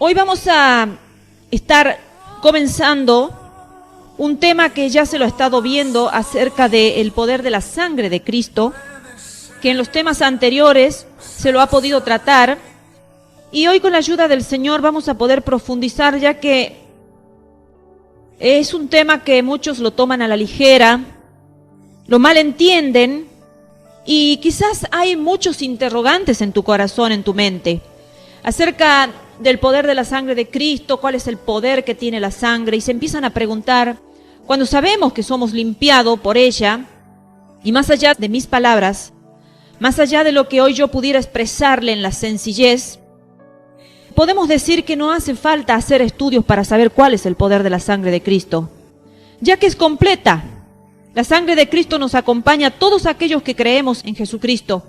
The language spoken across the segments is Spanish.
Hoy vamos a estar comenzando un tema que ya se lo ha estado viendo acerca del poder de la sangre de Cristo, que en los temas anteriores se lo ha podido tratar, y hoy con la ayuda del Señor vamos a poder profundizar, ya que es un tema que muchos lo toman a la ligera, lo malentienden, y quizás hay muchos interrogantes en tu corazón, en tu mente, acerca del poder de la sangre de Cristo, cuál es el poder que tiene la sangre, y se empiezan a preguntar, cuando sabemos que somos limpiados por ella, y más allá de mis palabras, más allá de lo que hoy yo pudiera expresarle en la sencillez, podemos decir que no hace falta hacer estudios para saber cuál es el poder de la sangre de Cristo, ya que es completa. La sangre de Cristo nos acompaña a todos aquellos que creemos en Jesucristo.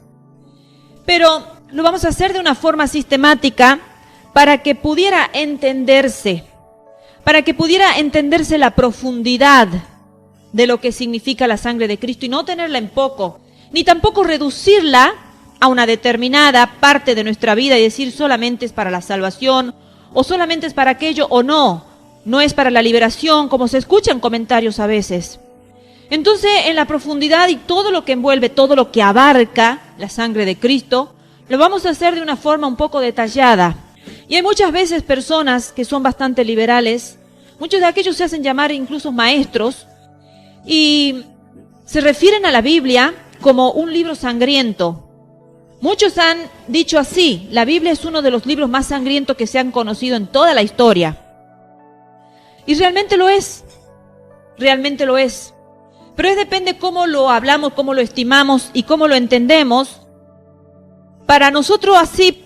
Pero lo vamos a hacer de una forma sistemática para que pudiera entenderse la profundidad de lo que significa la sangre de Cristo y no tenerla en poco, ni tampoco reducirla a una determinada parte de nuestra vida y decir solamente es para la salvación o solamente es para aquello o no es para la liberación, como se escuchan comentarios a veces. Entonces, en la profundidad y todo lo que envuelve, todo lo que abarca la sangre de Cristo, lo vamos a hacer de una forma un poco detallada. Y hay muchas veces personas que son bastante liberales, muchos de aquellos se hacen llamar incluso maestros, y se refieren a la Biblia como un libro sangriento. Muchos han dicho así, la Biblia es uno de los libros más sangrientos que se han conocido en toda la historia. Y realmente lo es, realmente lo es. Pero depende cómo lo hablamos, cómo lo estimamos y cómo lo entendemos, para nosotros así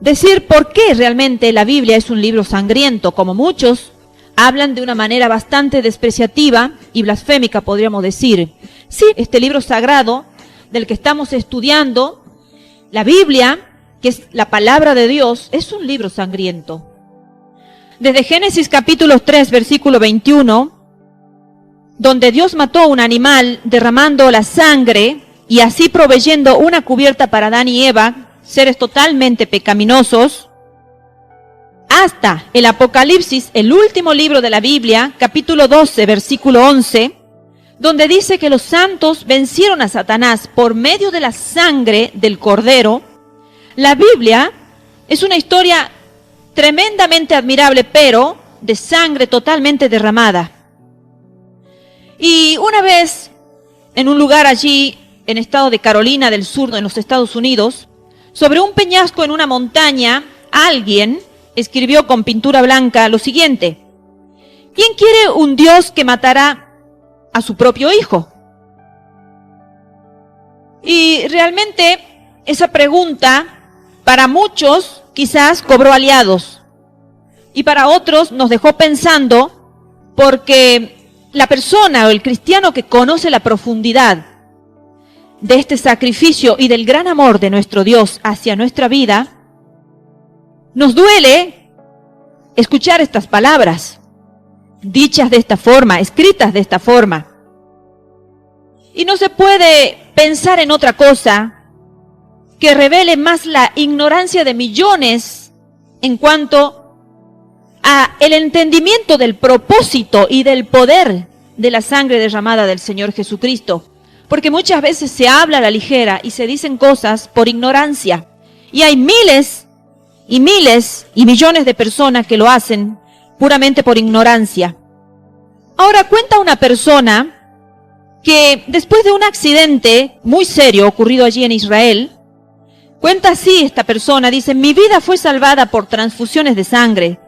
decir por qué realmente la Biblia es un libro sangriento, como muchos hablan de una manera bastante despreciativa y blasfémica, podríamos decir. Sí, este libro sagrado del que estamos estudiando, la Biblia, que es la palabra de Dios, es un libro sangriento. Desde Génesis capítulo 3, versículo 21, donde Dios mató un animal derramando la sangre y así proveyendo una cubierta para Adán y Eva, seres totalmente pecaminosos, hasta el Apocalipsis, el último libro de la Biblia, capítulo 12, versículo 11, donde dice que los santos vencieron a Satanás por medio de la sangre del Cordero. La Biblia es una historia tremendamente admirable, pero de sangre totalmente derramada. Y una vez, en un lugar allí, en el estado de Carolina del Sur, en los Estados Unidos, sobre un peñasco en una montaña, alguien escribió con pintura blanca lo siguiente: ¿quién quiere un Dios que matará a su propio hijo? Y realmente esa pregunta para muchos quizás cobró aliados y para otros nos dejó pensando, porque la persona o el cristiano que conoce la profundidad de este sacrificio y del gran amor de nuestro Dios hacia nuestra vida, nos duele escuchar estas palabras, dichas de esta forma, escritas de esta forma. Y no se puede pensar en otra cosa que revele más la ignorancia de millones en cuanto a el entendimiento del propósito y del poder de la sangre derramada del Señor Jesucristo. Porque muchas veces se habla a la ligera y se dicen cosas por ignorancia. Y hay miles y miles y millones de personas que lo hacen puramente por ignorancia. Ahora cuenta una persona que después de un accidente muy serio ocurrido allí en Israel, cuenta así esta persona, dice: mi vida fue salvada por transfusiones de sangre.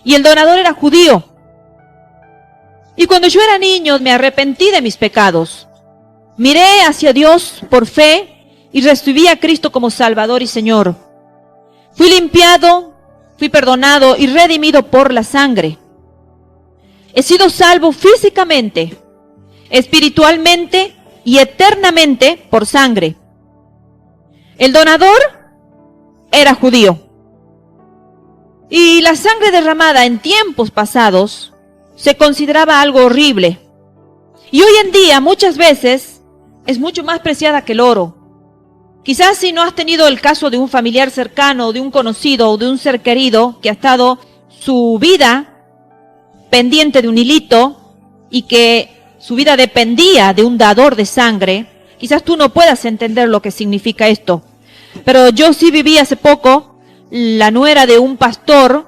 Y el donador era judío. Y cuando yo era niño me arrepentí de mis pecados. Miré hacia Dios por fe y recibí a Cristo como Salvador y Señor. Fui limpiado, fui perdonado y redimido por la sangre. He sido salvo físicamente, espiritualmente y eternamente por sangre. El donador era judío. Y la sangre derramada en tiempos pasados se consideraba algo horrible. Y hoy en día muchas veces es mucho más preciada que el oro. Quizás si no has tenido el caso de un familiar cercano, de un conocido o de un ser querido que ha estado su vida pendiente de un hilito y que su vida dependía de un dador de sangre, quizás tú no puedas entender lo que significa esto. Pero yo sí viví hace poco, la nuera de un pastor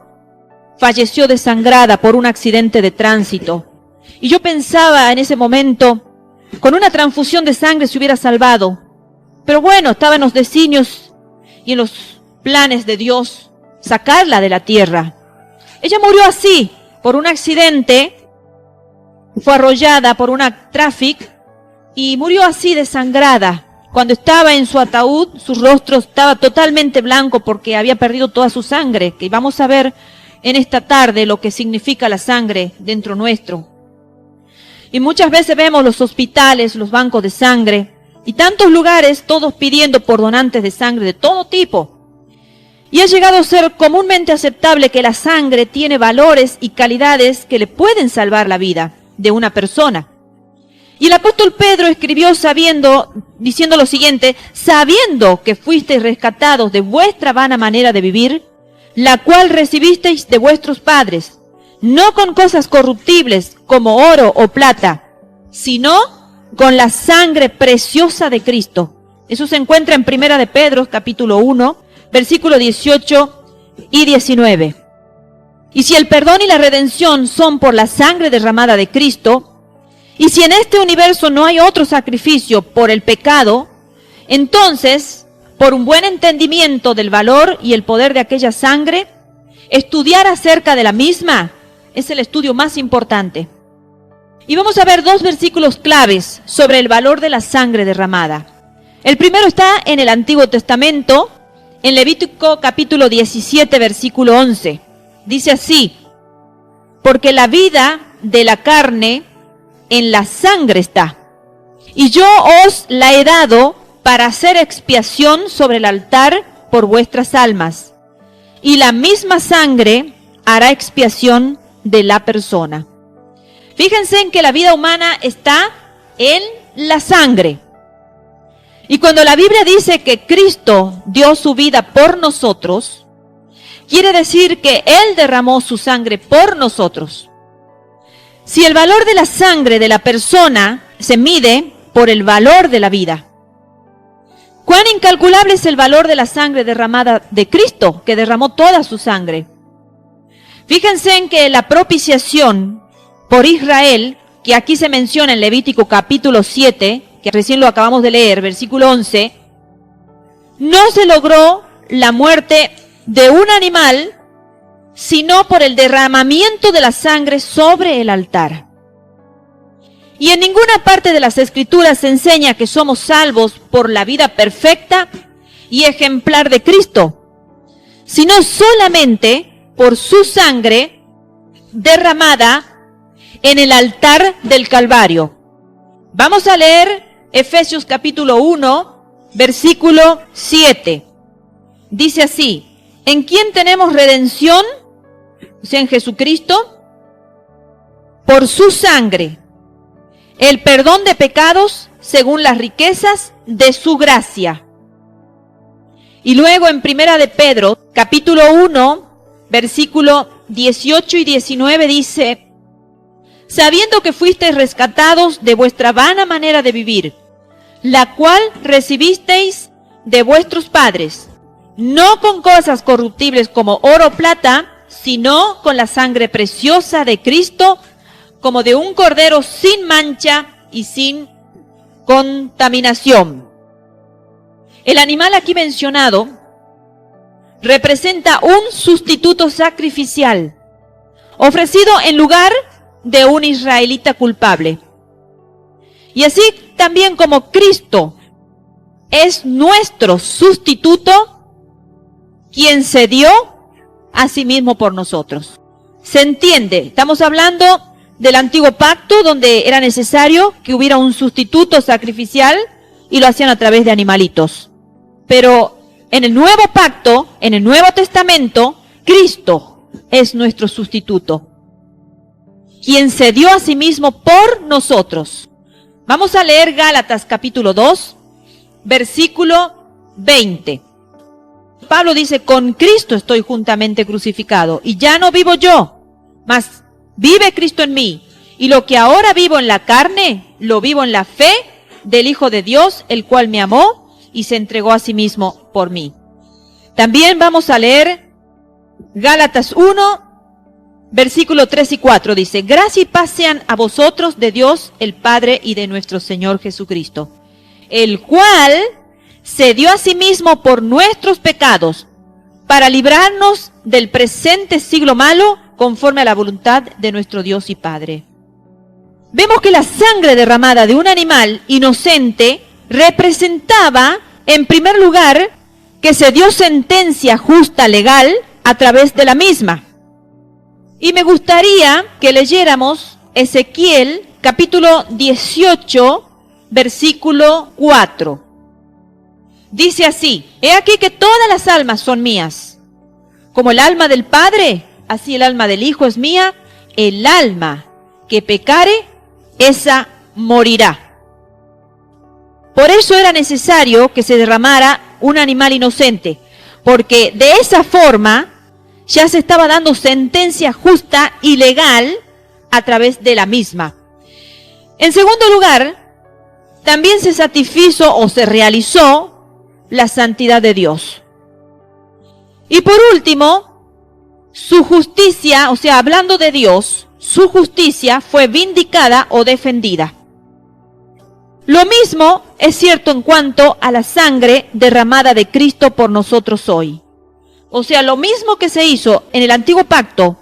falleció desangrada por un accidente de tránsito. Y yo pensaba en ese momento, con una transfusión de sangre se hubiera salvado. Pero bueno, estaba en los designios y en los planes de Dios sacarla de la tierra. Ella murió así, por un accidente, fue arrollada por una tráfico y murió así desangrada. Cuando estaba en su ataúd, su rostro estaba totalmente blanco porque había perdido toda su sangre, que vamos a ver en esta tarde lo que significa la sangre dentro nuestro. Y muchas veces vemos los hospitales, los bancos de sangre, y tantos lugares, todos pidiendo por donantes de sangre de todo tipo. Y ha llegado a ser comúnmente aceptable que la sangre tiene valores y calidades que le pueden salvar la vida de una persona. Y el apóstol Pedro escribió diciendo lo siguiente: sabiendo que fuisteis rescatados de vuestra vana manera de vivir, la cual recibisteis de vuestros padres, no con cosas corruptibles como oro o plata, sino con la sangre preciosa de Cristo. Eso se encuentra en Primera de Pedro, capítulo 1, versículos 18 y 19. Y si el perdón y la redención son por la sangre derramada de Cristo, y si en este universo no hay otro sacrificio por el pecado, entonces, por un buen entendimiento del valor y el poder de aquella sangre, estudiar acerca de la misma es el estudio más importante. Y vamos a ver dos versículos claves sobre el valor de la sangre derramada. El primero está en el Antiguo Testamento, en Levítico capítulo 17, versículo 11. Dice así: porque la vida de la carne en la sangre está, y yo os la he dado para hacer expiación sobre el altar por vuestras almas, y la misma sangre hará expiación de la persona. Fíjense en que la vida humana está en la sangre. Y cuando la Biblia dice que Cristo dio su vida por nosotros, quiere decir que Él derramó su sangre por nosotros. Si el valor de la sangre de la persona se mide por el valor de la vida, ¿cuán incalculable es el valor de la sangre derramada de Cristo, que derramó toda su sangre? Fíjense en que la propiciación por Israel, que aquí se menciona en Levítico capítulo 7, que recién lo acabamos de leer, versículo 11, no se logró la muerte de un animal, sino por el derramamiento de la sangre sobre el altar. Y en ninguna parte de las Escrituras se enseña que somos salvos por la vida perfecta y ejemplar de Cristo, sino solamente por su sangre derramada en el altar del Calvario. Vamos a leer Efesios capítulo 1, versículo 7. Dice así: ¿en quién tenemos redención? O sea, en Jesucristo, por su sangre, el perdón de pecados según las riquezas de su gracia. Y luego en Primera de Pedro, capítulo 1, versículo 18 y 19 dice: sabiendo que fuisteis rescatados de vuestra vana manera de vivir, la cual recibisteis de vuestros padres, no con cosas corruptibles como oro o plata, sino con la sangre preciosa de Cristo, como de un cordero sin mancha y sin contaminación. El animal aquí mencionado representa un sustituto sacrificial, ofrecido en lugar de un israelita culpable. Y así también como Cristo es nuestro sustituto, quien se dio a sí mismo por nosotros. ¿Se entiende? Estamos hablando del antiguo pacto, donde era necesario que hubiera un sustituto sacrificial y lo hacían a través de animalitos. Pero en el nuevo pacto, en el Nuevo Testamento, Cristo es nuestro sustituto, quien se dio a sí mismo por nosotros. Vamos a leer Gálatas capítulo 2, versículo 20. Pablo dice, con Cristo estoy juntamente crucificado, y ya no vivo yo, mas vive Cristo en mí. Y lo que ahora vivo en la carne, lo vivo en la fe del Hijo de Dios, el cual me amó y se entregó a sí mismo por mí. También vamos a leer Gálatas 1, versículo 3 y 4. Dice, gracia y paz sean a vosotros de Dios el Padre y de nuestro Señor Jesucristo, el cual se dio a sí mismo por nuestros pecados, para librarnos del presente siglo malo, conforme a la voluntad de nuestro Dios y Padre. Vemos que la sangre derramada de un animal inocente representaba, en primer lugar, que se dio sentencia justa legal a través de la misma. Y me gustaría que leyéramos Ezequiel capítulo 18, versículo 4. Dice así, he aquí que todas las almas son mías. Como el alma del Padre, así el alma del Hijo es mía. El alma que pecare, esa morirá. Por eso era necesario que se derramara un animal inocente, porque de esa forma ya se estaba dando sentencia justa y legal a través de la misma. En segundo lugar, también se satisfizo o se realizó la santidad de Dios. Y por último, su justicia, o sea, hablando de Dios, su justicia fue vindicada o defendida. Lo mismo es cierto en cuanto a la sangre derramada de Cristo por nosotros hoy. O sea, lo mismo que se hizo en el antiguo pacto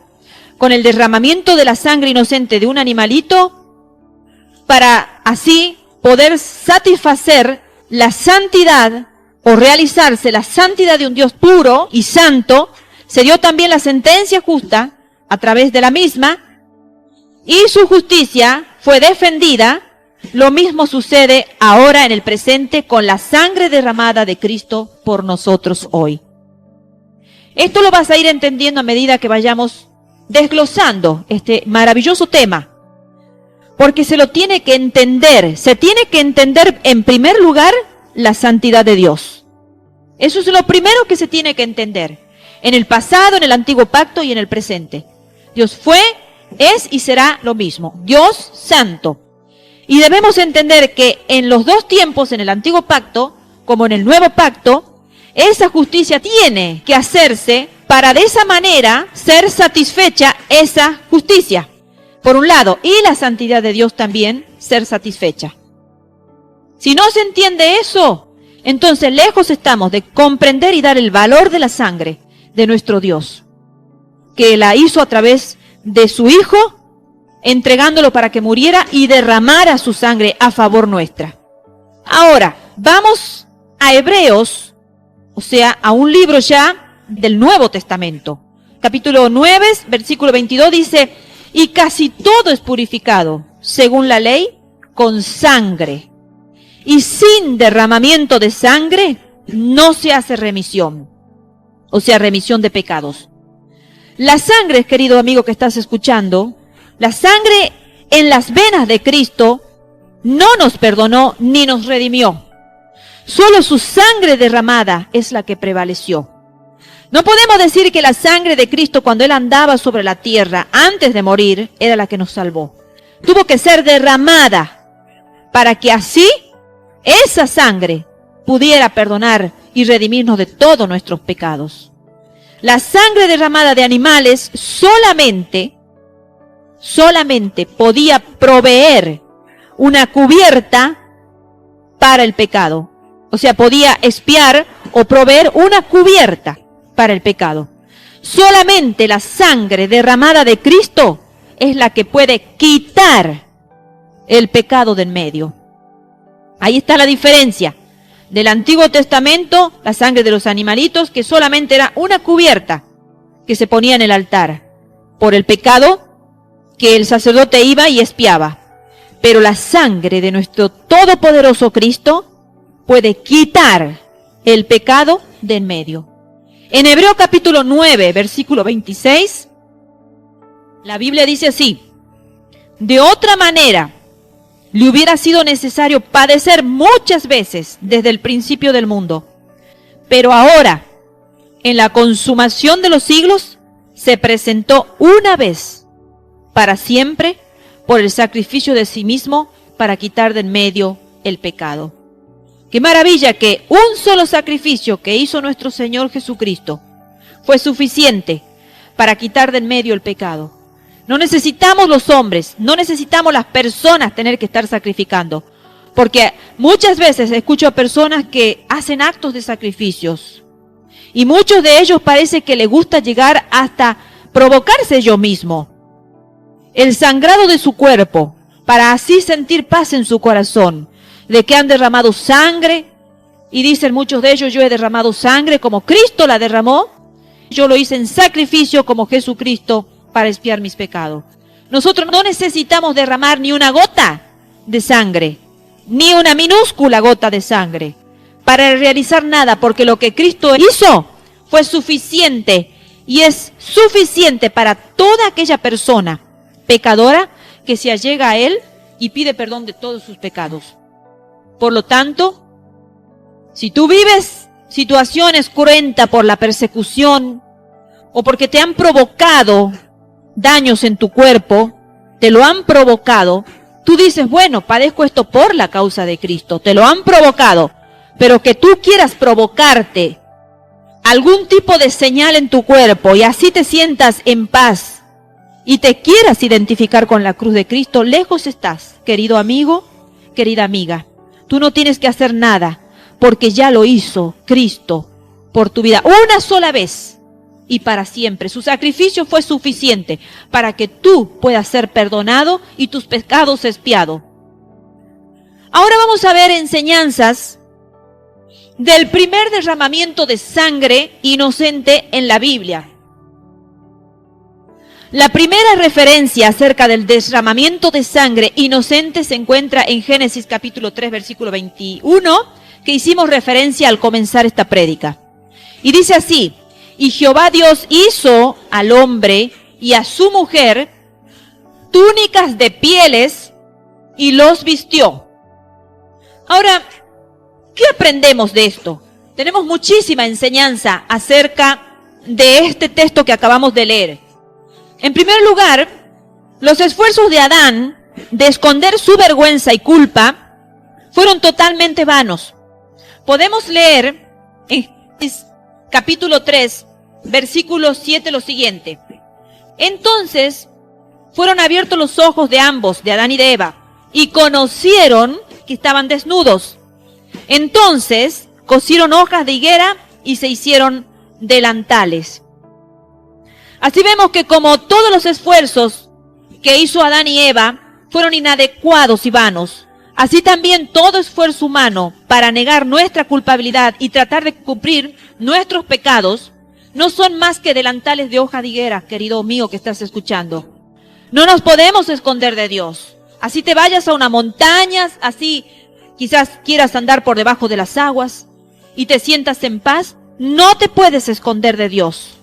con el derramamiento de la sangre inocente de un animalito, para así poder satisfacer la santidad o realizarse la santidad de un Dios puro y santo, se dio también la sentencia justa a través de la misma, y su justicia fue defendida. Lo mismo sucede ahora en el presente con la sangre derramada de Cristo por nosotros hoy. Esto lo vas a ir entendiendo a medida que vayamos desglosando este maravilloso tema, porque se lo tiene que entender. Se tiene que entender en primer lugar la santidad de Dios. Eso es lo primero que se tiene que entender. En el pasado, en el antiguo pacto y en el presente. Dios fue, es y será lo mismo. Dios santo. Y debemos entender que en los dos tiempos, en el antiguo pacto como en el nuevo pacto, esa justicia tiene que hacerse para de esa manera ser satisfecha esa justicia, por un lado, y la santidad de Dios también ser satisfecha. Si no se entiende eso, entonces lejos estamos de comprender y dar el valor de la sangre de nuestro Dios, que la hizo a través de su Hijo, entregándolo para que muriera y derramara su sangre a favor nuestra. Ahora, vamos a Hebreos, o sea, a un libro ya del Nuevo Testamento. Capítulo 9, versículo 22 dice, y casi todo es purificado, según la ley, con sangre. Y sin derramamiento de sangre no se hace remisión, o sea, remisión de pecados. La sangre, querido amigo que estás escuchando, la sangre en las venas de Cristo no nos perdonó ni nos redimió. Solo su sangre derramada es la que prevaleció. No podemos decir que la sangre de Cristo cuando Él andaba sobre la tierra antes de morir era la que nos salvó. Tuvo que ser derramada para que así esa sangre pudiera perdonar y redimirnos de todos nuestros pecados. La sangre derramada de animales solamente podía proveer una cubierta para el pecado. O sea, podía expiar o proveer una cubierta para el pecado. Solamente la sangre derramada de Cristo es la que puede quitar el pecado del medio. Ahí está la diferencia del Antiguo Testamento, la sangre de los animalitos, que solamente era una cubierta que se ponía en el altar por el pecado que el sacerdote iba y expiaba. Pero la sangre de nuestro todopoderoso Cristo puede quitar el pecado de en medio. En Hebreo capítulo 9, versículo 26, la Biblia dice así, de otra manera, le hubiera sido necesario padecer muchas veces desde el principio del mundo. Pero ahora, en la consumación de los siglos, se presentó una vez, para siempre, por el sacrificio de sí mismo, para quitar de en medio el pecado. ¡Qué maravilla que un solo sacrificio que hizo nuestro Señor Jesucristo fue suficiente para quitar de en medio el pecado! No necesitamos los hombres, no necesitamos las personas tener que estar sacrificando. Porque muchas veces escucho a personas que hacen actos de sacrificios. Y muchos de ellos parece que les gusta llegar hasta provocarse ellos mismos el sangrado de su cuerpo, para así sentir paz en su corazón, de que han derramado sangre, y dicen muchos de ellos: yo he derramado sangre como Cristo la derramó, yo lo hice en sacrificio como Jesucristo para expiar mis pecados. Nosotros no necesitamos derramar ni una gota de sangre, ni una minúscula gota de sangre, para realizar nada, porque lo que Cristo hizo fue suficiente, y es suficiente para toda aquella persona pecadora que se allega a Él y pide perdón de todos sus pecados. Por lo tanto, si tú vives situaciones cruentas por la persecución, o porque te han provocado daños en tu cuerpo, te lo han provocado, tú dices: bueno, padezco esto por la causa de Cristo, te lo han provocado, pero que tú quieras provocarte algún tipo de señal en tu cuerpo y así te sientas en paz y te quieras identificar con la cruz de Cristo, lejos estás, querido amigo, querida amiga. Tú no tienes que hacer nada, porque ya lo hizo Cristo por tu vida una sola vez y para siempre. Su sacrificio fue suficiente para que tú puedas ser perdonado y tus pecados expiados. Ahora vamos a ver enseñanzas del primer derramamiento de sangre inocente en la Biblia. La primera referencia acerca del derramamiento de sangre inocente se encuentra en Génesis capítulo 3, versículo 21, que hicimos referencia al comenzar esta prédica. Y dice así: y Jehová Dios hizo al hombre y a su mujer túnicas de pieles y los vistió. Ahora, ¿qué aprendemos de esto? Tenemos muchísima enseñanza acerca de este texto que acabamos de leer. En primer lugar, los esfuerzos de Adán de esconder su vergüenza y culpa fueron totalmente vanos. Podemos leer en capítulo 3, versículo 7 lo siguiente: entonces fueron abiertos los ojos de ambos, de Adán y de Eva, y conocieron que estaban desnudos. Entonces cosieron hojas de higuera y se hicieron delantales. Así vemos que como todos los esfuerzos que hizo Adán y Eva fueron inadecuados y vanos, así también todo esfuerzo humano para negar nuestra culpabilidad y tratar de cumplir nuestros pecados no son más que delantales de hoja de higuera, querido mío que estás escuchando. No nos podemos esconder de Dios. Así te vayas a una montaña, así quizás quieras andar por debajo de las aguas y te sientas en paz, no te puedes esconder de Dios.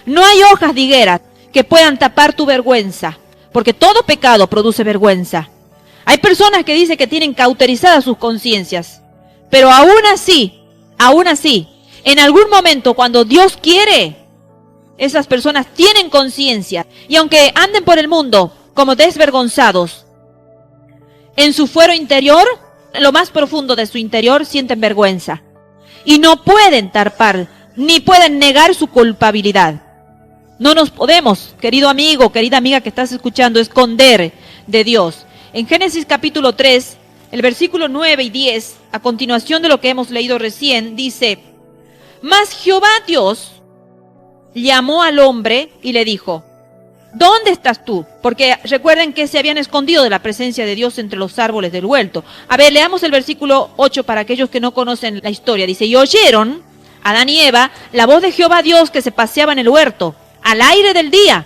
No hay hojas de higuera que puedan tapar tu vergüenza, porque todo pecado produce vergüenza. Hay personas que dicen que tienen cauterizadas sus conciencias, pero aún así, en algún momento cuando Dios quiere, esas personas tienen conciencia, y aunque anden por el mundo como desvergonzados, en su fuero interior, en lo más profundo de su interior, sienten vergüenza. Y no pueden tapar, ni pueden negar su culpabilidad. No nos podemos, querido amigo, querida amiga que estás escuchando, esconder de Dios. En Génesis capítulo 3, el versículo 9 y 10, a continuación de lo que hemos leído recién, dice: mas Jehová Dios llamó al hombre y le dijo: ¿dónde estás tú? Porque recuerden que se habían escondido de la presencia de Dios entre los árboles del huerto. A ver, leamos el versículo 8 para aquellos que no conocen la historia. Dice: y oyeron Adán y Eva la voz de Jehová Dios que se paseaba en el huerto al aire del día.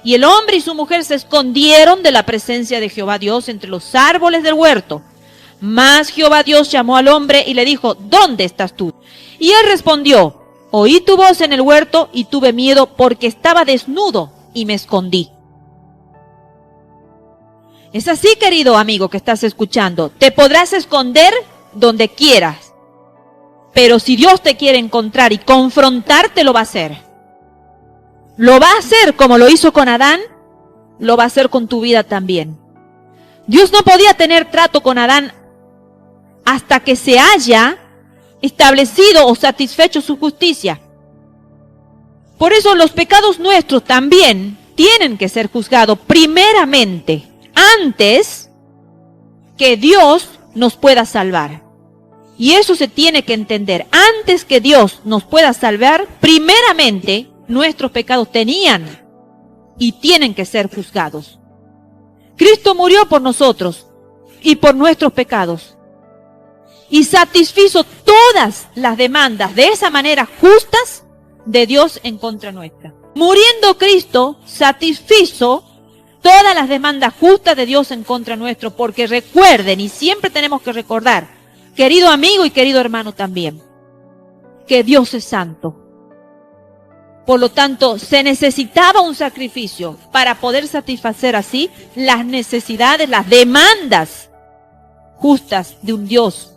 Y el hombre y su mujer se escondieron de la presencia de Jehová Dios entre los árboles del huerto. Mas Jehová Dios llamó al hombre y le dijo: ¿dónde estás tú? Y él respondió: oí tu voz en el huerto y tuve miedo porque estaba desnudo y me escondí. Es así, querido amigo que estás escuchando. Te podrás esconder donde quieras. Pero si Dios te quiere encontrar y confrontarte, lo va a hacer. Lo va a hacer como lo hizo con Adán, lo va a hacer con tu vida también. Dios no podía tener trato con Adán hasta que se haya establecido o satisfecho su justicia. Por eso los pecados nuestros también tienen que ser juzgados primeramente, antes que Dios nos pueda salvar. Y eso se tiene que entender. Antes que Dios nos pueda salvar, primeramente nuestros pecados tenían y tienen que ser juzgados. Cristo murió por nosotros y por nuestros pecados. Y satisfizo todas las demandas de esa manera justas de Dios en contra nuestra. Muriendo Cristo, satisfizo todas las demandas justas de Dios en contra nuestro, porque recuerden, y siempre tenemos que recordar, querido amigo y querido hermano también, que Dios es santo. Por lo tanto, se necesitaba un sacrificio para poder satisfacer así las necesidades, las demandas justas de un Dios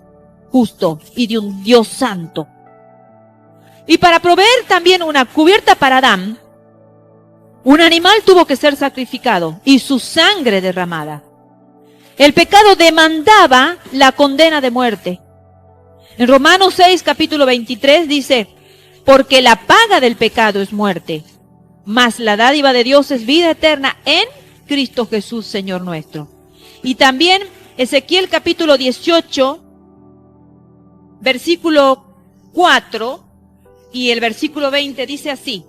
justo y de un Dios santo. Y para proveer también una cubierta para Adán, un animal tuvo que ser sacrificado y su sangre derramada. El pecado demandaba la condena de muerte. En Romanos 6, capítulo 23 dice, porque la paga del pecado es muerte, mas la dádiva de Dios es vida eterna en Cristo Jesús, Señor nuestro. Y también Ezequiel capítulo 18, versículo 4 y el versículo 20 dice así,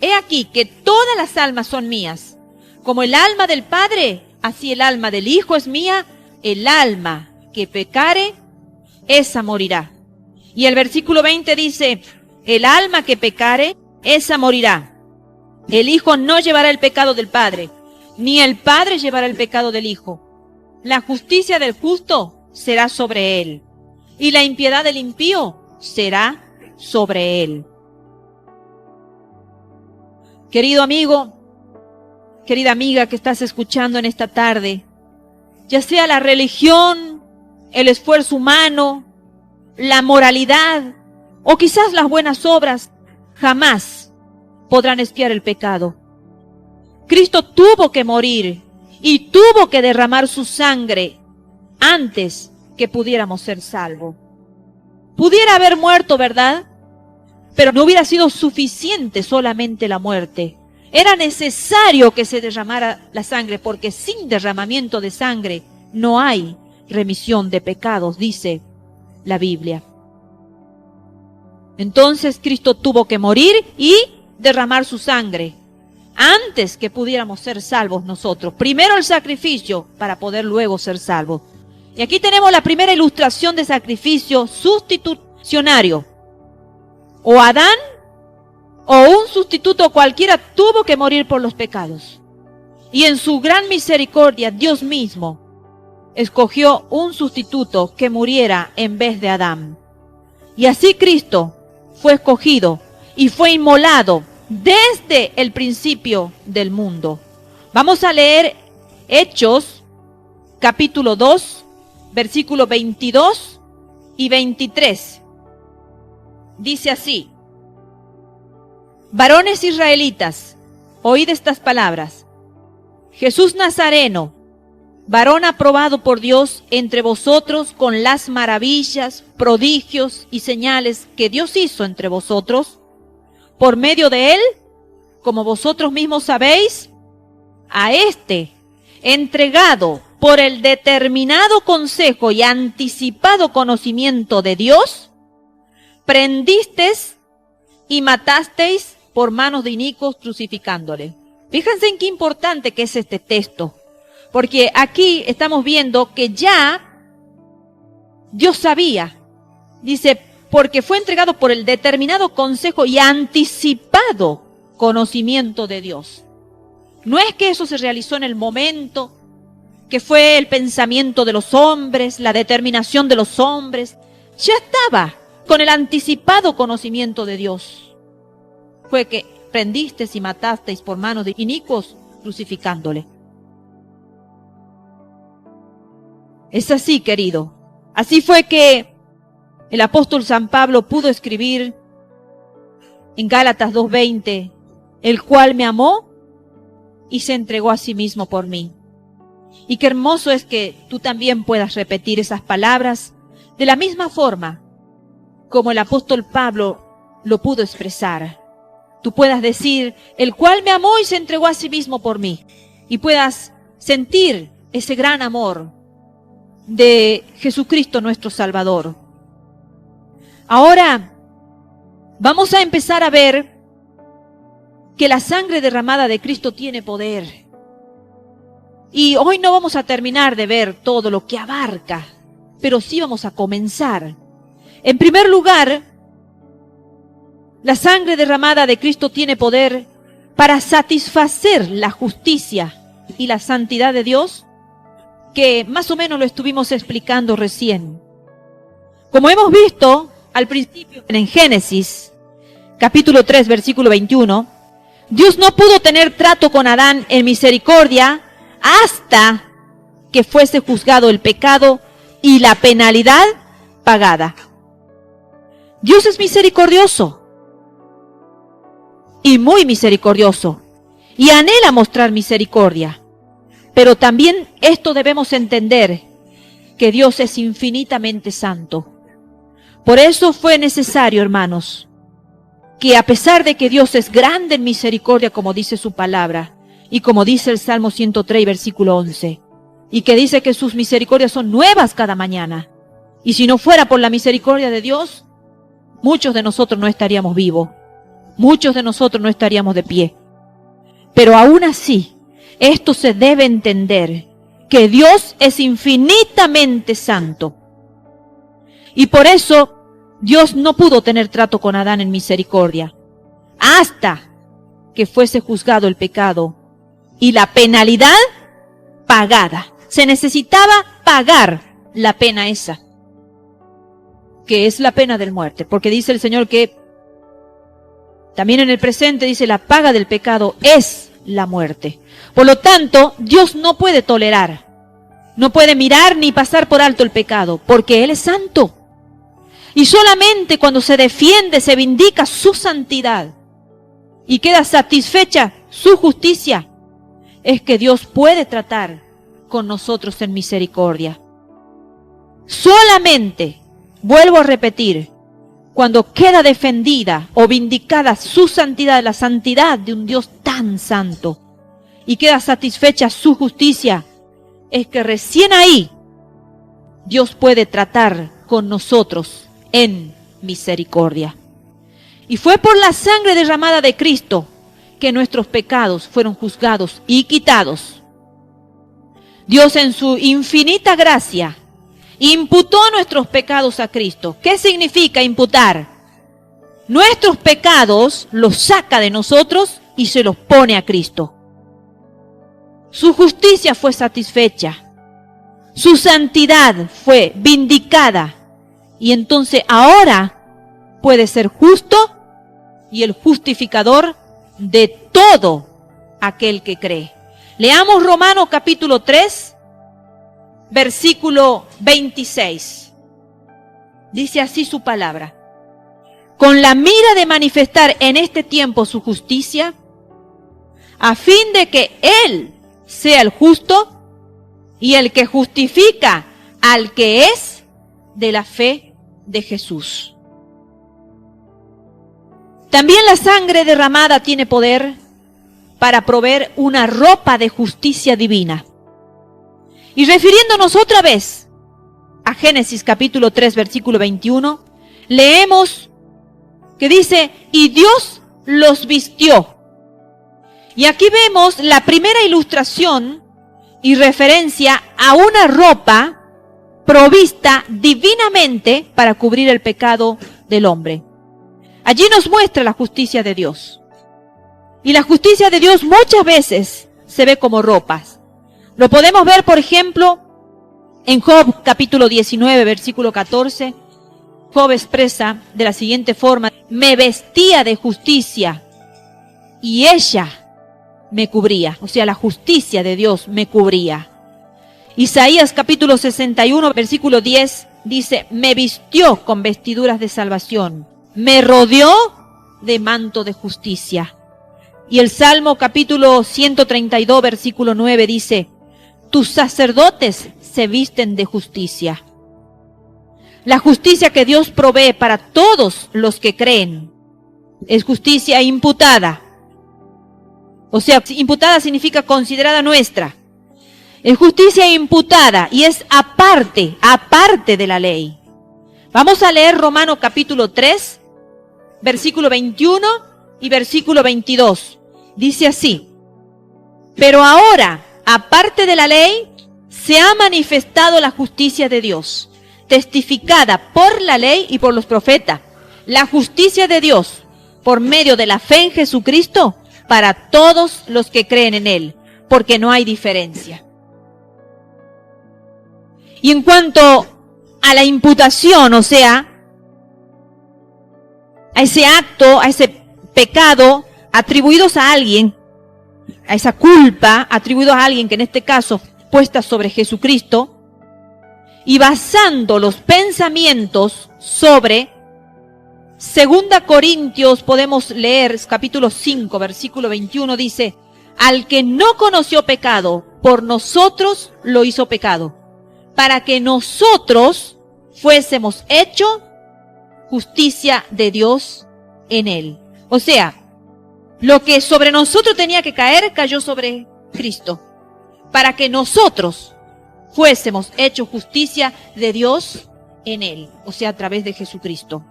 he aquí que todas las almas son mías, como el alma del Padre, así el alma del Hijo es mía, el alma que pecare, esa morirá. Y el versículo 20 dice, el alma que pecare, esa morirá. El Hijo no llevará el pecado del Padre, ni el Padre llevará el pecado del Hijo. La justicia del justo será sobre él, y la impiedad del impío será sobre él. Querido amigo, querida amiga que estás escuchando en esta tarde, ya sea la religión, el esfuerzo humano, la moralidad o quizás las buenas obras, jamás podrán expiar el pecado. Cristo tuvo que morir y tuvo que derramar su sangre antes que pudiéramos ser salvos. Pudiera haber muerto, ¿verdad? Pero no hubiera sido suficiente solamente la muerte. Era necesario que se derramara la sangre, porque sin derramamiento de sangre no hay remisión de pecados, dice la Biblia. Entonces Cristo tuvo que morir y derramar su sangre antes que pudiéramos ser salvos nosotros. Primero el sacrificio para poder luego ser salvos. Y aquí tenemos la primera ilustración de sacrificio sustitucionario. O Adán o un sustituto cualquiera tuvo que morir por los pecados. Y en su gran misericordia, Dios mismo escogió un sustituto que muriera en vez de Adán. Y así Cristo fue escogido y fue inmolado desde el principio del mundo. Vamos a leer Hechos, capítulo 2, versículos 22 y 23. Dice así: varones israelitas, oíd estas palabras. Jesús Nazareno, varón aprobado por Dios entre vosotros con las maravillas, prodigios y señales que Dios hizo entre vosotros, por medio de él, como vosotros mismos sabéis, a este, entregado por el determinado consejo y anticipado conocimiento de Dios, prendisteis y matasteis por manos de inicuos crucificándole. Fíjense en qué importante que es este texto, porque aquí estamos viendo que ya Dios sabía, dice, porque fue entregado por el determinado consejo y anticipado conocimiento de Dios. No es que eso se realizó en el momento, que fue el pensamiento de los hombres, la determinación de los hombres, ya estaba con el anticipado conocimiento de Dios. Fue que prendisteis y matasteis por manos de inicuos crucificándole. Es así, querido. Así fue que el apóstol San Pablo pudo escribir en Gálatas 2:20, el cual me amó y se entregó a sí mismo por mí. Y qué hermoso es que tú también puedas repetir esas palabras de la misma forma como el apóstol Pablo lo pudo expresar. Tú puedas decir, el cual me amó y se entregó a sí mismo por mí. Y puedas sentir ese gran amor de Jesucristo nuestro Salvador. Ahora vamos a empezar a ver que la sangre derramada de Cristo tiene poder. Y hoy no vamos a terminar de ver todo lo que abarca, pero sí vamos a comenzar. En primer lugar, la sangre derramada de Cristo tiene poder para satisfacer la justicia y la santidad de Dios, que más o menos lo estuvimos explicando recién. Como hemos visto al principio en Génesis, capítulo 3, versículo 21, Dios no pudo tener trato con Adán en misericordia hasta que fuese juzgado el pecado y la penalidad pagada. Dios es misericordioso y muy misericordioso y anhela mostrar misericordia. Pero también esto debemos entender, que Dios es infinitamente santo. Por eso fue necesario, hermanos, que a pesar de que Dios es grande en misericordia, como dice su palabra, y como dice el Salmo 103, versículo 11, y que dice que sus misericordias son nuevas cada mañana, y si no fuera por la misericordia de Dios, muchos de nosotros no estaríamos vivos, muchos de nosotros no estaríamos de pie. Pero aún así, esto se debe entender, que Dios es infinitamente santo. Y por eso Dios no pudo tener trato con Adán en misericordia, hasta que fuese juzgado el pecado y la penalidad pagada. Se necesitaba pagar la pena esa, que es la pena de muerte, porque dice el Señor que también en el presente dice, la paga del pecado es la muerte. Por lo tanto, Dios no puede tolerar, no puede mirar ni pasar por alto el pecado, porque Él es santo. Y solamente cuando se defiende, se vindica su santidad y queda satisfecha su justicia, es que Dios puede tratar con nosotros en misericordia. Solamente, vuelvo a repetir, cuando queda defendida o vindicada su santidad, la santidad de un Dios tan santo, y queda satisfecha su justicia, es que recién ahí Dios puede tratar con nosotros en misericordia. Y fue por la sangre derramada de Cristo que nuestros pecados fueron juzgados y quitados. Dios en su infinita gracia imputó nuestros pecados a Cristo. ¿Qué significa imputar? Nuestros pecados los saca de nosotros y se los pone a Cristo. Su justicia fue satisfecha, su santidad fue vindicada, y entonces ahora puede ser justo y el justificador de todo aquel que cree. Leamos Romanos capítulo 3, versículo 26. Dice así su palabra: con la mira de manifestar en este tiempo su justicia, a fin de que Él sea el justo y el que justifica al que es de la fe de Jesús. También la sangre derramada tiene poder para proveer una ropa de justicia divina. Y refiriéndonos otra vez a Génesis capítulo 3, versículo 21, leemos que dice, y Dios los vistió. Y aquí vemos la primera ilustración y referencia a una ropa provista divinamente para cubrir el pecado del hombre. Allí nos muestra la justicia de Dios. Y la justicia de Dios muchas veces se ve como ropas. Lo podemos ver, por ejemplo, en Job capítulo 19, versículo 14. Job expresa de la siguiente forma: me vestía de justicia y ella me cubría. O sea, la justicia de Dios me cubría. Isaías capítulo 61, versículo 10 dice, me vistió con vestiduras de salvación, me rodeó de manto de justicia. Y el Salmo capítulo 132, versículo 9 dice, tus sacerdotes se visten de justicia. La justicia que Dios provee para todos los que creen es justicia imputada. O sea, imputada significa considerada nuestra. Es justicia imputada y es aparte de la ley. Vamos a leer Romanos capítulo 3, versículo 21 y versículo 22. Dice así, pero ahora, aparte de la ley, se ha manifestado la justicia de Dios, testificada por la ley y por los profetas, la justicia de Dios por medio de la fe en Jesucristo para todos los que creen en Él, porque no hay diferencia. Y en cuanto a la imputación, o sea, a ese acto, a ese pecado atribuidos a alguien, a esa culpa atribuidos a alguien, que en este caso puesta sobre Jesucristo, y basando los pensamientos sobre 2 Corintios, podemos leer capítulo 5, versículo 21, dice, al que no conoció pecado, por nosotros lo hizo pecado, para que nosotros fuésemos hecho justicia de Dios en él. O sea, lo que sobre nosotros tenía que caer, cayó sobre Cristo, para que nosotros fuésemos hechos justicia de Dios en él, o sea, a través de Jesucristo.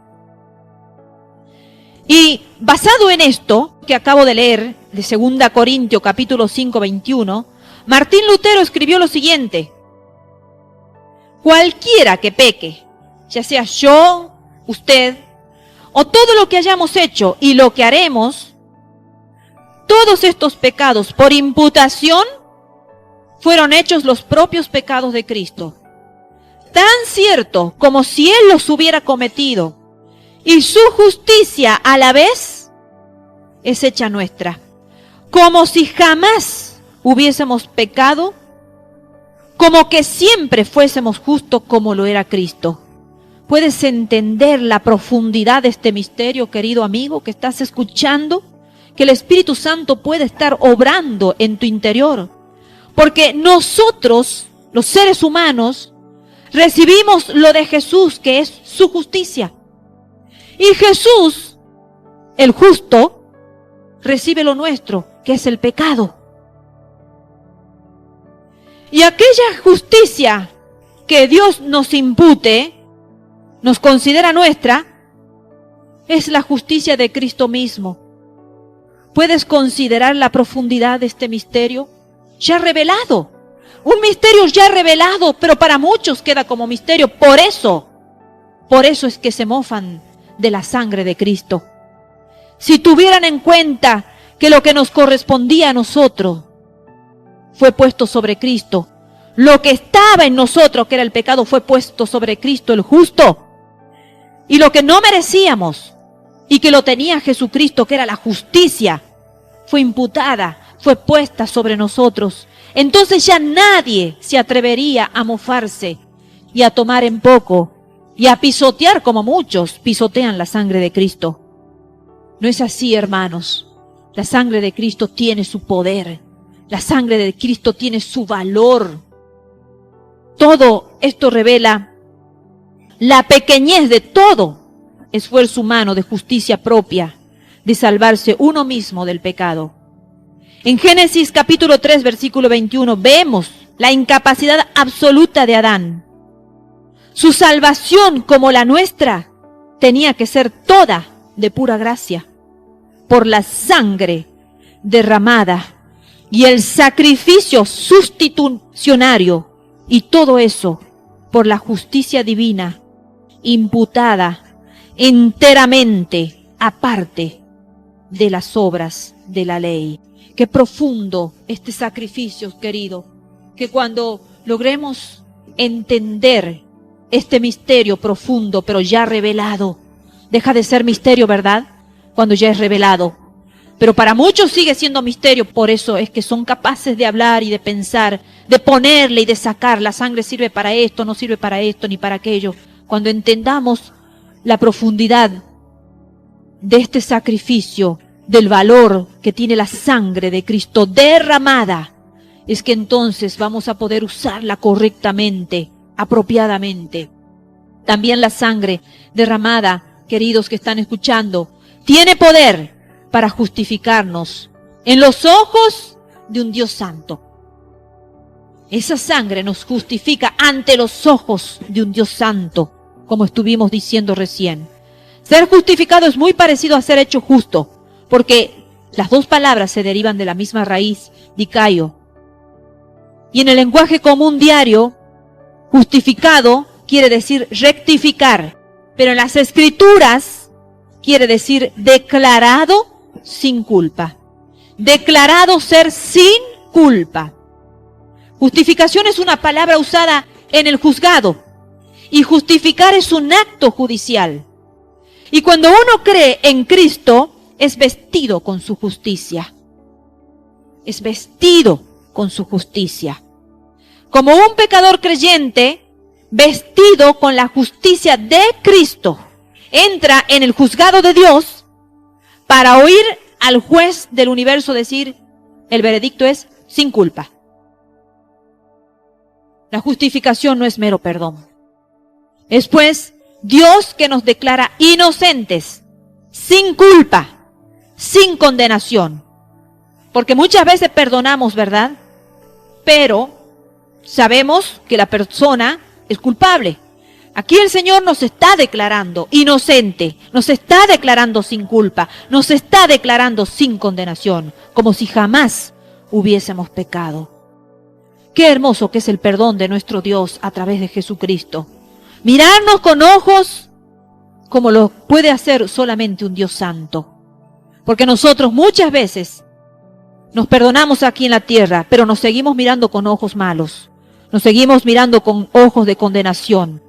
Y basado en esto que acabo de leer, de 2 Corintios capítulo 5, 21, Martín Lutero escribió lo siguiente: cualquiera que peque, ya sea yo, usted, o todo lo que hayamos hecho y lo que haremos, todos estos pecados por imputación fueron hechos los propios pecados de Cristo, tan cierto como si Él los hubiera cometido, y su justicia a la vez es hecha nuestra, como si jamás hubiésemos pecado, como que siempre fuésemos justos como lo era Cristo. ¿Puedes entender la profundidad de este misterio, querido amigo, que estás escuchando? Que el Espíritu Santo puede estar obrando en tu interior. Porque nosotros, los seres humanos, recibimos lo de Jesús, que es su justicia. Y Jesús, el justo, recibe lo nuestro, que es el pecado. Y aquella justicia que Dios nos impute, nos considera nuestra, es la justicia de Cristo mismo. ¿Puedes considerar la profundidad de este misterio? Ya revelado. Un misterio ya revelado, pero para muchos queda como misterio. Por eso es que se mofan de la sangre de Cristo. Si tuvieran en cuenta que lo que nos correspondía a nosotros fue puesto sobre Cristo, lo que estaba en nosotros, que era el pecado, fue puesto sobre Cristo el justo, y lo que no merecíamos y que lo tenía Jesucristo, que era la justicia, fue imputada, fue puesta sobre nosotros. Entonces ya nadie se atrevería a mofarse y a tomar en poco y a pisotear como muchos pisotean la sangre de Cristo. No es así, hermanos. La sangre de Cristo tiene su poder. La sangre de Cristo tiene su valor. Todo esto revela la pequeñez de todo esfuerzo humano de justicia propia, de salvarse uno mismo del pecado. En Génesis capítulo 3, versículo 21, vemos la incapacidad absoluta de Adán. Su salvación, como la nuestra, tenía que ser toda de pura gracia, por la sangre derramada y el sacrificio sustitucionario, y todo eso por la justicia divina, imputada enteramente aparte de las obras de la ley. Qué profundo este sacrificio, querido, que cuando logremos entender este misterio profundo, pero ya revelado, deja de ser misterio, ¿verdad? Cuando ya es revelado. Pero para muchos sigue siendo misterio. Por eso es que son capaces de hablar y de pensar, de ponerle y de sacar. La sangre sirve para esto, no sirve para esto ni para aquello. Cuando entendamos la profundidad de este sacrificio, del valor que tiene la sangre de Cristo derramada, es que entonces vamos a poder usarla correctamente, apropiadamente. También la sangre derramada, queridos que están escuchando, tiene poder para justificarnos en los ojos de un Dios santo. Esa sangre nos justifica ante los ojos de un Dios santo, como estuvimos diciendo recién. Ser justificado es muy parecido a ser hecho justo, porque las dos palabras se derivan de la misma raíz, dikaio. Y en el lenguaje común diario, justificado quiere decir rectificar, pero en las Escrituras quiere decir declarado sin culpa. Declarado ser sin culpa. Justificación es una palabra usada en el juzgado, y justificar es un acto judicial. Y cuando uno cree en Cristo, es vestido con su justicia. Es vestido con su justicia. Como un pecador creyente, vestido con la justicia de Cristo, entra en el juzgado de Dios para oír al juez del universo decir, el veredicto es sin culpa. La justificación no es mero perdón. Es pues Dios que nos declara inocentes, sin culpa, sin condenación. Porque muchas veces perdonamos, ¿verdad? Pero sabemos que la persona es culpable. Aquí el Señor nos está declarando inocente, nos está declarando sin culpa, nos está declarando sin condenación, como si jamás hubiésemos pecado. Qué hermoso que es el perdón de nuestro Dios a través de Jesucristo. Mirarnos con ojos como lo puede hacer solamente un Dios santo. Porque nosotros muchas veces nos perdonamos aquí en la tierra, pero nos seguimos mirando con ojos malos. Nos seguimos mirando con ojos de condenación.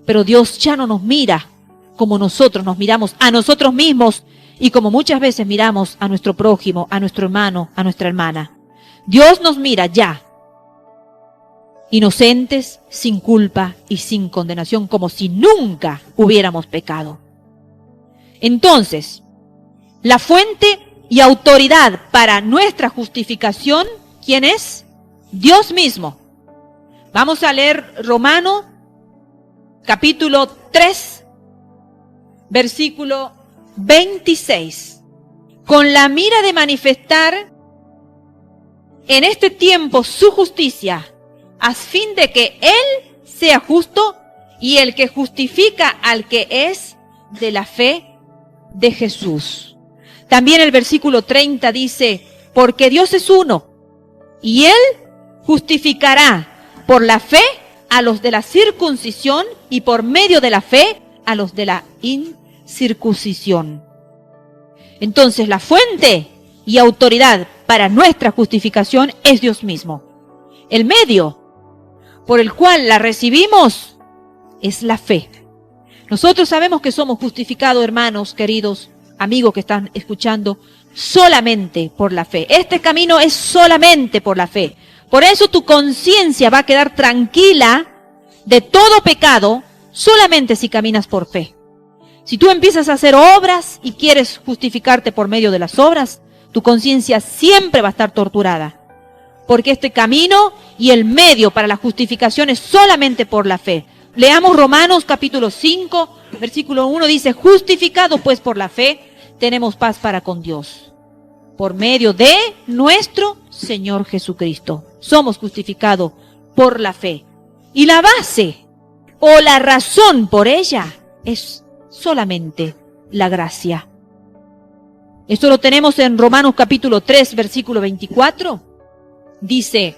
Pero Dios ya no nos mira como nosotros nos miramos a nosotros mismos y como muchas veces miramos a nuestro prójimo, a nuestro hermano, a nuestra hermana. Dios nos mira ya, inocentes, sin culpa y sin condenación, como si nunca hubiéramos pecado. Entonces, la fuente y autoridad para nuestra justificación, ¿quién es? Dios mismo. Vamos a leer Romanos, capítulo 3, versículo 26. Con la mira de manifestar en este tiempo su justicia, a fin de que Él sea justo y el que justifica al que es de la fe de Jesús. También el versículo 30 dice, porque Dios es uno, y Él justificará por la fe a los de la circuncisión y por medio de la fe a los de la incircuncisión. Entonces la fuente y autoridad para nuestra justificación es Dios mismo. El medio por el cual la recibimos es la fe. Nosotros sabemos que somos justificados, hermanos, queridos, amigos que están escuchando, solamente por la fe. Este camino es solamente por la fe. Por eso tu conciencia va a quedar tranquila de todo pecado solamente si caminas por fe. Si tú empiezas a hacer obras y quieres justificarte por medio de las obras, tu conciencia siempre va a estar torturada. Porque este camino y el medio para la justificación es solamente por la fe. Leamos Romanos capítulo 5, versículo 1, dice, justificados pues por la fe, tenemos paz para con Dios, por medio de nuestro Señor Jesucristo. Somos justificados por la fe. Y la base o la razón por ella es solamente la gracia. Esto lo tenemos en Romanos capítulo 3, versículo 24. Dice,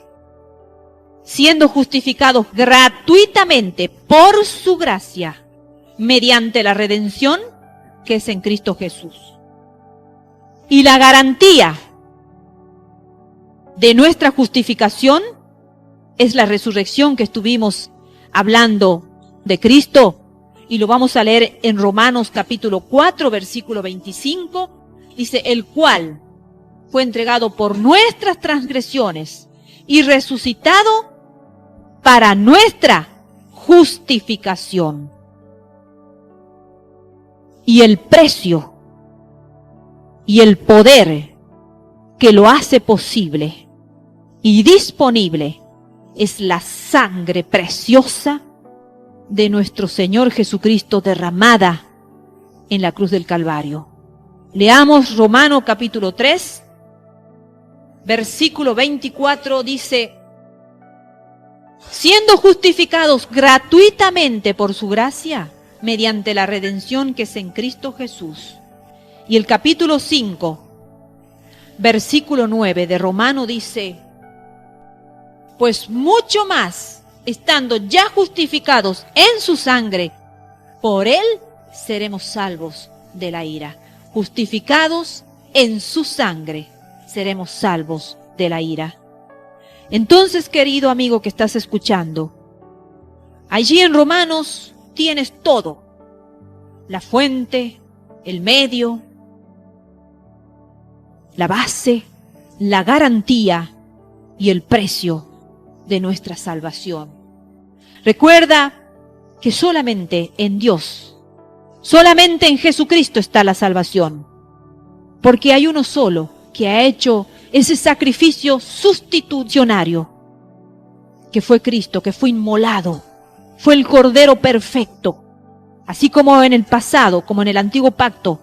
siendo justificados gratuitamente por su gracia, mediante la redención que es en Cristo Jesús. Y la garantía de nuestra justificación es la resurrección que estuvimos hablando de Cristo, y lo vamos a leer en Romanos capítulo 4, versículo 25, dice, el cual, fue entregado por nuestras transgresiones y resucitado para nuestra justificación. Y el precio y el poder que lo hace posible y disponible es la sangre preciosa de nuestro Señor Jesucristo derramada en la cruz del Calvario. Leamos Romanos capítulo 3, versículo 24, dice: siendo justificados gratuitamente por su gracia, mediante la redención que es en Cristo Jesús. Y el capítulo 5, versículo 9 de Romano dice: pues mucho más, estando ya justificados en su sangre, por él seremos salvos de la ira. Justificados en su sangre, seremos salvos de la ira. Entonces, querido amigo que estás escuchando, allí en Romanos tienes todo: la fuente, el medio, la base, la garantía y el precio de nuestra salvación. Recuerda que solamente en Dios, solamente en Jesucristo está la salvación, porque hay uno solo que ha hecho ese sacrificio sustitucionario, que fue Cristo, que fue inmolado, fue el Cordero perfecto. Así como en el pasado, como en el antiguo pacto,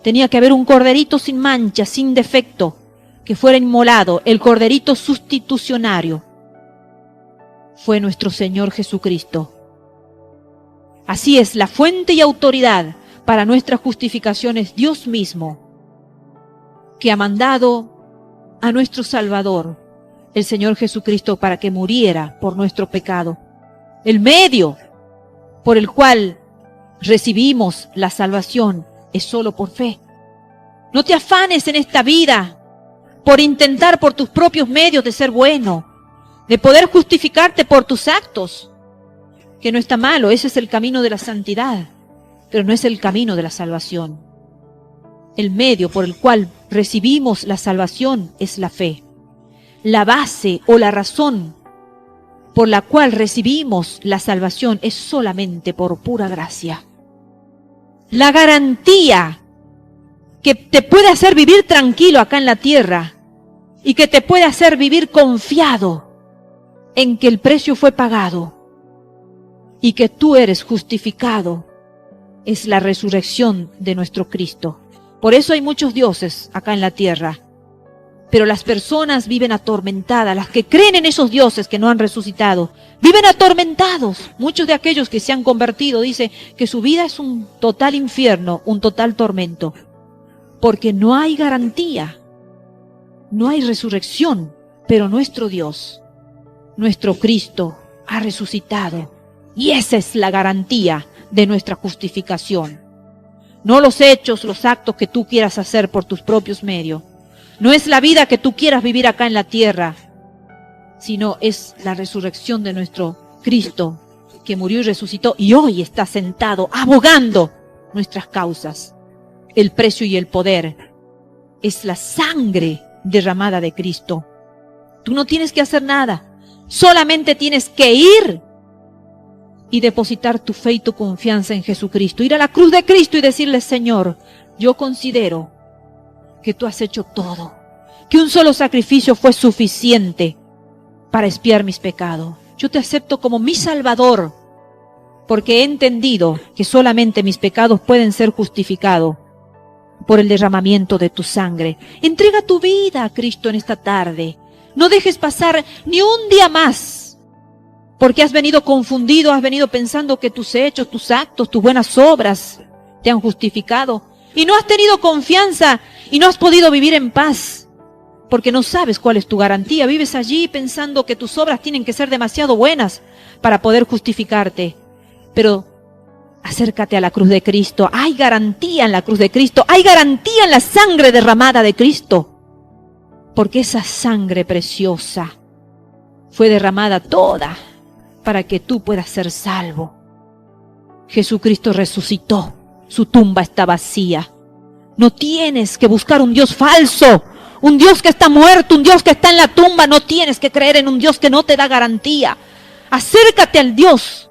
tenía que haber un corderito sin mancha, sin defecto, que fuera inmolado, el corderito sustitucionario. Fue nuestro Señor Jesucristo. Así es, la fuente y autoridad para nuestra justificación es Dios mismo, que ha mandado a nuestro Salvador, el Señor Jesucristo, para que muriera por nuestro pecado. El medio por el cual recibimos la salvación es solo por fe. No te afanes en esta vida por intentar por tus propios medios de ser bueno, de poder justificarte por tus actos, que no está malo, ese es el camino de la santidad, pero no es el camino de la salvación. El medio por el cual recibimos la salvación es la fe. La base o la razón por la cual recibimos la salvación es solamente por pura gracia. La garantía que te puede hacer vivir tranquilo acá en la tierra y que te puede hacer vivir confiado en que el precio fue pagado y que tú eres justificado es la resurrección de nuestro Cristo. Por eso hay muchos dioses acá en la tierra, pero las personas viven atormentadas. Las que creen en esos dioses que no han resucitado viven atormentados. Muchos de aquellos que se han convertido dicen que su vida es un total infierno, un total tormento, porque no hay garantía, no hay resurrección. Pero nuestro Dios, nuestro Cristo, ha resucitado, y esa es la garantía de nuestra justificación. No los hechos, los actos que tú quieras hacer por tus propios medios. No es la vida que tú quieras vivir acá en la tierra, sino es la resurrección de nuestro Cristo, que murió y resucitó y hoy está sentado abogando nuestras causas. El precio y el poder es la sangre derramada de Cristo. Tú no tienes que hacer nada, solamente tienes que ir y depositar tu fe y tu confianza en Jesucristo. Ir a la cruz de Cristo y decirle: Señor, yo considero que tú has hecho todo, que un solo sacrificio fue suficiente para expiar mis pecados. Yo te acepto como mi Salvador, porque he entendido que solamente mis pecados pueden ser justificados por el derramamiento de tu sangre. Entrega tu vida a Cristo en esta tarde. No dejes pasar ni un día más, porque has venido confundido, has venido pensando que tus hechos, tus actos, tus buenas obras te han justificado. Y no has tenido confianza y no has podido vivir en paz, porque no sabes cuál es tu garantía. Vives allí pensando que tus obras tienen que ser demasiado buenas para poder justificarte. Pero acércate a la cruz de Cristo. Hay garantía en la cruz de Cristo. Hay garantía en la sangre derramada de Cristo. Porque esa sangre preciosa fue derramada toda para que tú puedas ser salvo. Jesucristo resucitó. Su tumba está vacía. No tienes que buscar un Dios falso, un Dios que está muerto, un Dios que está en la tumba. No tienes que creer en un Dios que no te da garantía. Acércate al Dios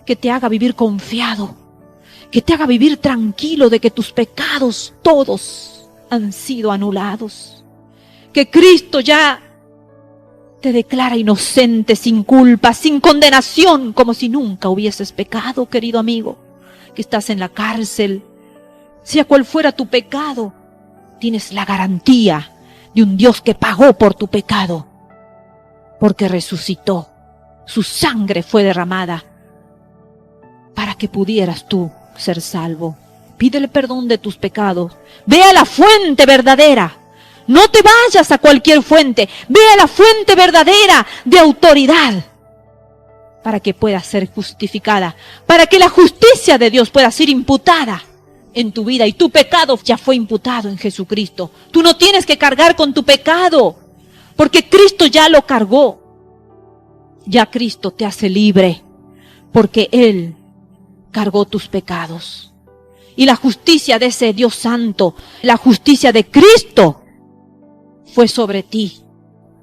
que te haga vivir confiado, que te haga vivir tranquilo de que tus pecados todos han sido anulados, que Cristo ya te declara inocente, sin culpa, sin condenación, como si nunca hubieses pecado, querido amigo, que estás en la cárcel. Sea cual fuera tu pecado, tienes la garantía de un Dios que pagó por tu pecado, porque resucitó. Su sangre fue derramada para que pudieras tú ser salvo. Pídele perdón de tus pecados. Ve a la fuente verdadera. No te vayas a cualquier fuente. Ve a la fuente verdadera de autoridad para que pueda ser justificada, para que la justicia de Dios pueda ser imputada en tu vida. Y tu pecado ya fue imputado en Jesucristo. Tú no tienes que cargar con tu pecado, porque Cristo ya lo cargó. Ya Cristo te hace libre, porque Él cargó tus pecados. Y la justicia de ese Dios santo, la justicia de Cristo, fue sobre ti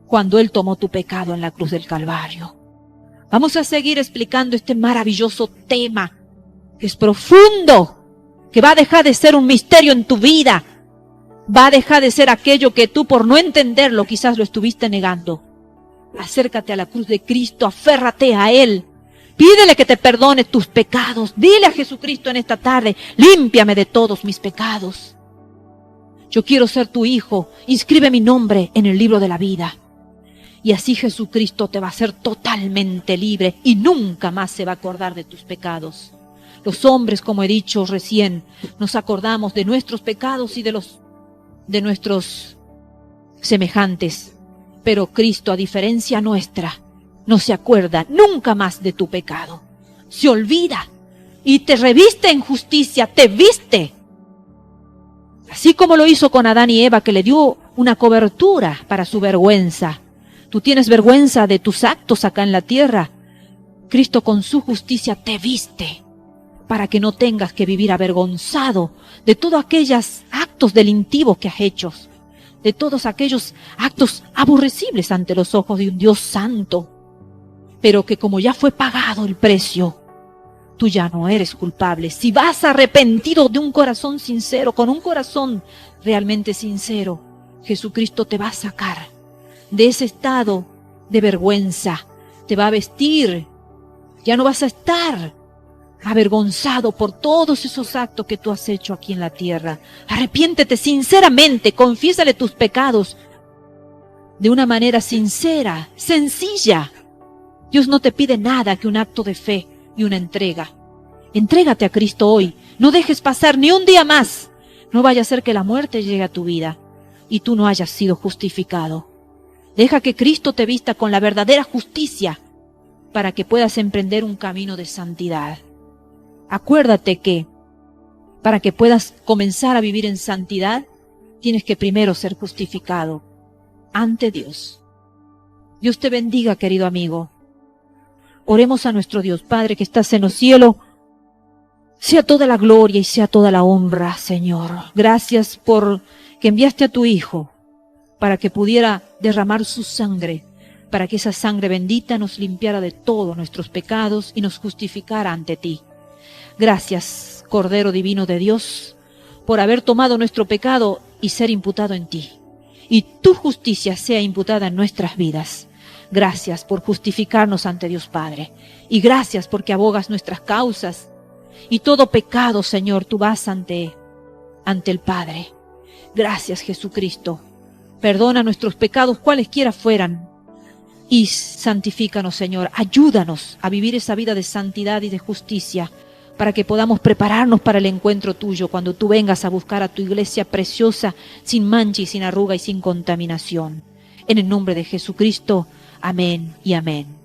cuando Él tomó tu pecado en la cruz del Calvario. Vamos a seguir explicando este maravilloso tema, que es profundo, que va a dejar de ser un misterio en tu vida. Va a dejar de ser aquello que tú, por no entenderlo, quizás lo estuviste negando. Acércate a la cruz de Cristo, aférrate a Él. Pídele que te perdone tus pecados. Dile a Jesucristo en esta tarde: límpiame de todos mis pecados. Yo quiero ser tu hijo. Inscribe mi nombre en el libro de la vida. Y así Jesucristo te va a hacer totalmente libre y nunca más se va a acordar de tus pecados. Los hombres, como he dicho recién, nos acordamos de nuestros pecados y de nuestros semejantes. Pero Cristo, a diferencia nuestra, no se acuerda nunca más de tu pecado. Se olvida y te reviste en justicia, te viste. Así como lo hizo con Adán y Eva, que le dio una cobertura para su vergüenza. Tú tienes vergüenza de tus actos acá en la tierra. Cristo con su justicia te viste para que no tengas que vivir avergonzado de todos aquellos actos delictivos que has hecho, de todos aquellos actos aborrecibles ante los ojos de un Dios santo. Pero que como ya fue pagado el precio, tú ya no eres culpable. Si vas arrepentido de un corazón sincero, con un corazón realmente sincero, Jesucristo te va a sacar de ese estado de vergüenza, te va a vestir. Ya no vas a estar avergonzado por todos esos actos que tú has hecho aquí en la tierra. Arrepiéntete sinceramente, confiésale tus pecados de una manera sincera, sencilla. Dios no te pide nada que un acto de fe y una entrega. Entrégate a Cristo hoy. No dejes pasar ni un día más. No vaya a ser que la muerte llegue a tu vida y tú no hayas sido justificado. Deja que Cristo te vista con la verdadera justicia para que puedas emprender un camino de santidad. Acuérdate que para que puedas comenzar a vivir en santidad, tienes que primero ser justificado ante Dios. Dios te bendiga, querido amigo. Oremos a nuestro Dios. Padre que estás en los cielos, sea toda la gloria y sea toda la honra, Señor. Gracias por que enviaste a tu Hijo para que pudiera derramar su sangre, para que esa sangre bendita nos limpiara de todos nuestros pecados y nos justificara ante ti. Gracias, Cordero Divino de Dios, por haber tomado nuestro pecado y ser imputado en ti. Y tu justicia sea imputada en nuestras vidas. Gracias por justificarnos ante Dios Padre. Y gracias porque abogas nuestras causas. Y todo pecado, Señor, tú vas ante el Padre. Gracias, Jesucristo. Perdona nuestros pecados, cualesquiera fueran. Y santifícanos, Señor. Ayúdanos a vivir esa vida de santidad y de justicia, para que podamos prepararnos para el encuentro tuyo, cuando tú vengas a buscar a tu iglesia preciosa, sin mancha y sin arruga y sin contaminación. En el nombre de Jesucristo, amén y amén.